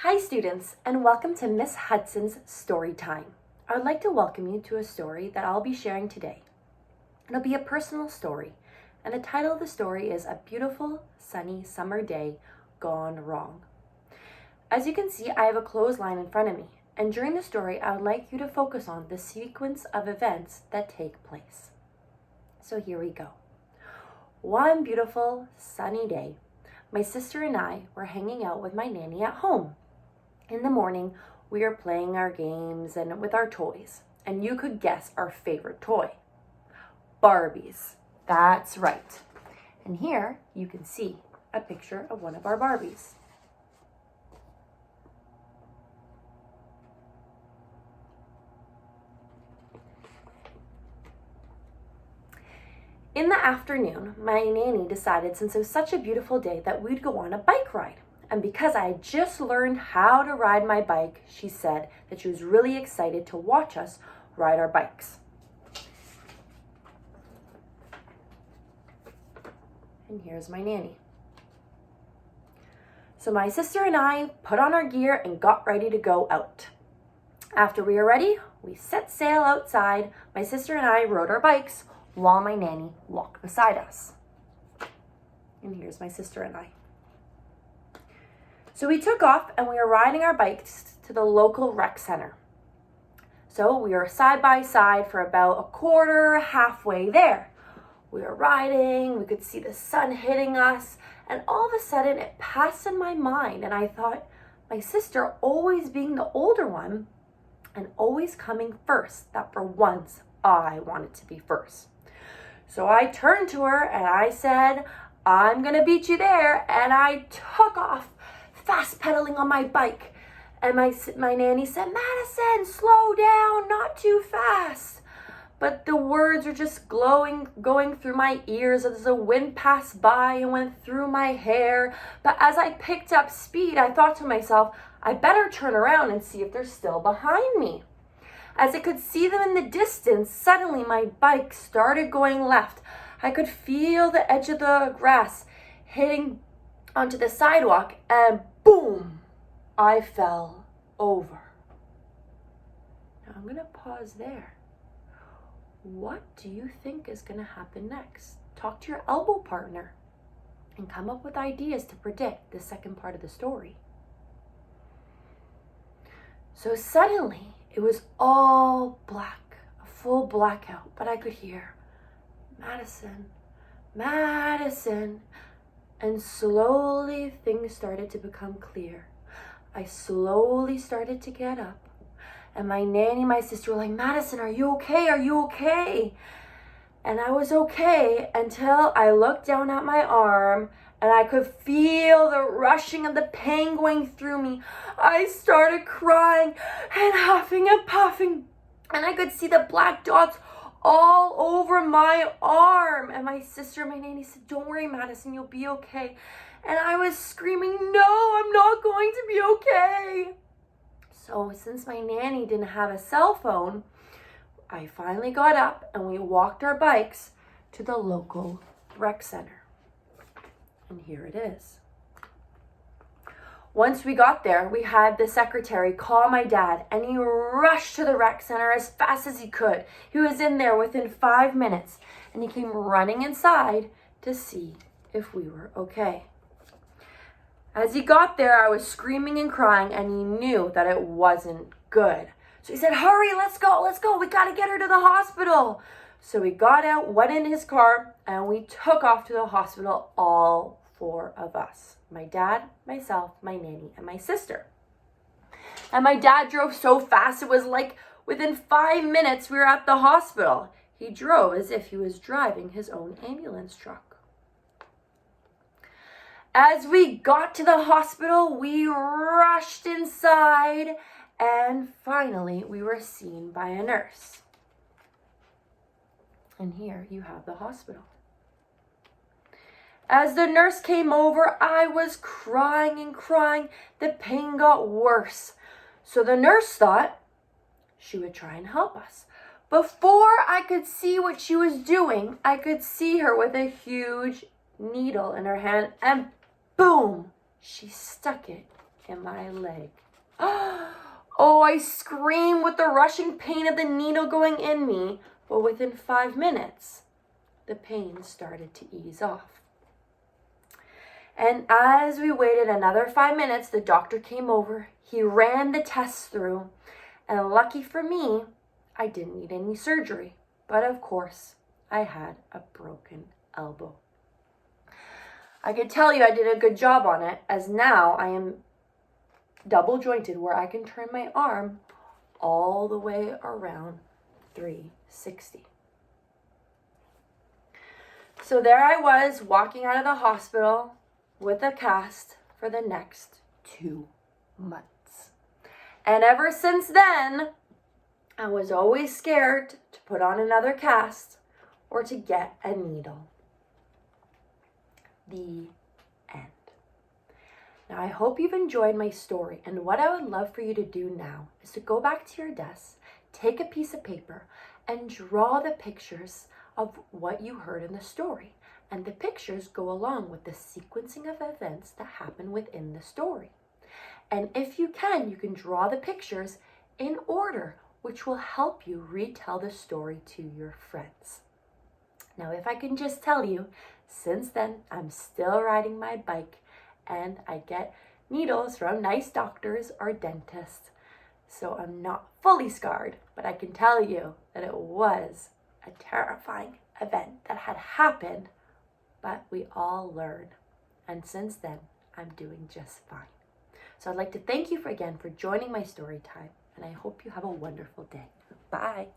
Hi students, and welcome to Miss Hudson's Story Time. I would like to welcome you to a story that I'll be sharing today. It'll be a personal story, and the title of the story is A Beautiful Sunny Summer Day Gone Wrong. As you can see, I have a clothesline in front of me, and during the story, I would like you to focus on the sequence of events that take place. So here we go. One beautiful sunny day, my sister and I were hanging out with my nanny at home. In the morning, we were playing our games and with our toys, and you could guess our favorite toy. Barbies. That's right. And here you can see a picture of one of our Barbies. In the afternoon, my nanny decided since it was such a beautiful day that we'd go on a bike ride. And because I had just learned how to ride my bike, she said that she was really excited to watch us ride our bikes. And here's my nanny. So my sister and I put on our gear and got ready to go out. After we were ready, we set sail outside. My sister and I rode our bikes while my nanny walked beside us. And here's my sister and I. So we took off and we were riding our bikes to the local rec center. So we were side by side for about halfway there. We were riding, we could see the sun hitting us, and all of a sudden it passed in my mind, and I thought, my sister always being the older one and always coming first, that for once I wanted to be first. So I turned to her and I said, I'm gonna beat you there, and I took off fast pedaling on my bike. And my nanny said, Madison, slow down, not too fast. But the words were just going through my ears as the wind passed by and went through my hair. But as I picked up speed, I thought to myself, I better turn around and see if they're still behind me. As I could see them in the distance, suddenly my bike started going left. I could feel the edge of the grass hitting onto the sidewalk, and boom, I fell over. Now I'm gonna pause there. What do you think is gonna happen next? Talk to your elbow partner and come up with ideas to predict the second part of the story. So suddenly, it was all black, a full blackout, but I could hear, Madison, Madison. And slowly things started to become clear. I slowly started to get up. And my nanny, my sister were like, Madison, are you okay? Are you okay? And I was okay until I looked down at my arm and I could feel the rushing of the pain going through me. I started crying and huffing and puffing. And I could see the black dots all over my arm. And my sister, my nanny said, don't worry, Madison, you'll be okay. And I was screaming, no, I'm not going to be okay. So since my nanny didn't have a cell phone, I finally got up and we walked our bikes to the local rec center. And here it is. Once we got there, we had the secretary call my dad, and he rushed to the rec center as fast as he could. He was in there within 5 minutes, and he came running inside to see if we were okay. As he got there, I was screaming and crying, and he knew that it wasn't good. So he said, hurry, let's go, we gotta get her to the hospital. So we got out, went in his car, and we took off to the hospital, all 4 of us. My dad, myself, my nanny, and my sister. And my dad drove so fast, it was like within 5 minutes we were at the hospital. He drove as if he was driving his own ambulance truck. As we got to the hospital, we rushed inside, and finally we were seen by a nurse. And here you have the hospital. As the nurse came over, I was crying and crying. The pain got worse. So the nurse thought she would try and help us. Before I could see what she was doing, I could see her with a huge needle in her hand, and boom, she stuck it in my leg. Oh, I screamed with the rushing pain of the needle going in me, but within 5 minutes, the pain started to ease off. And as we waited another 5 minutes, the doctor came over. He ran the tests through, and lucky for me, I didn't need any surgery. But of course, I had a broken elbow. I can tell you I did a good job on it, as now I am double jointed where I can turn my arm all the way around 360. So there I was walking out of the hospital with a cast for the next 2 months. And ever since then, I was always scared to put on another cast or to get a needle. The end. Now, I hope you've enjoyed my story, and what I would love for you to do now is to go back to your desk, take a piece of paper, and draw the pictures of what you heard in the story. And the pictures go along with the sequencing of events that happen within the story. And if you can draw the pictures in order, which will help you retell the story to your friends. Now, if I can just tell you, since then, I'm still riding my bike and I get needles from nice doctors or dentists. So I'm not fully scarred, but I can tell you that it was a terrifying event that had happened, but we all learn. And since then, I'm doing just fine. So I'd like to thank you again for joining my story time, and I hope you have a wonderful day. Bye.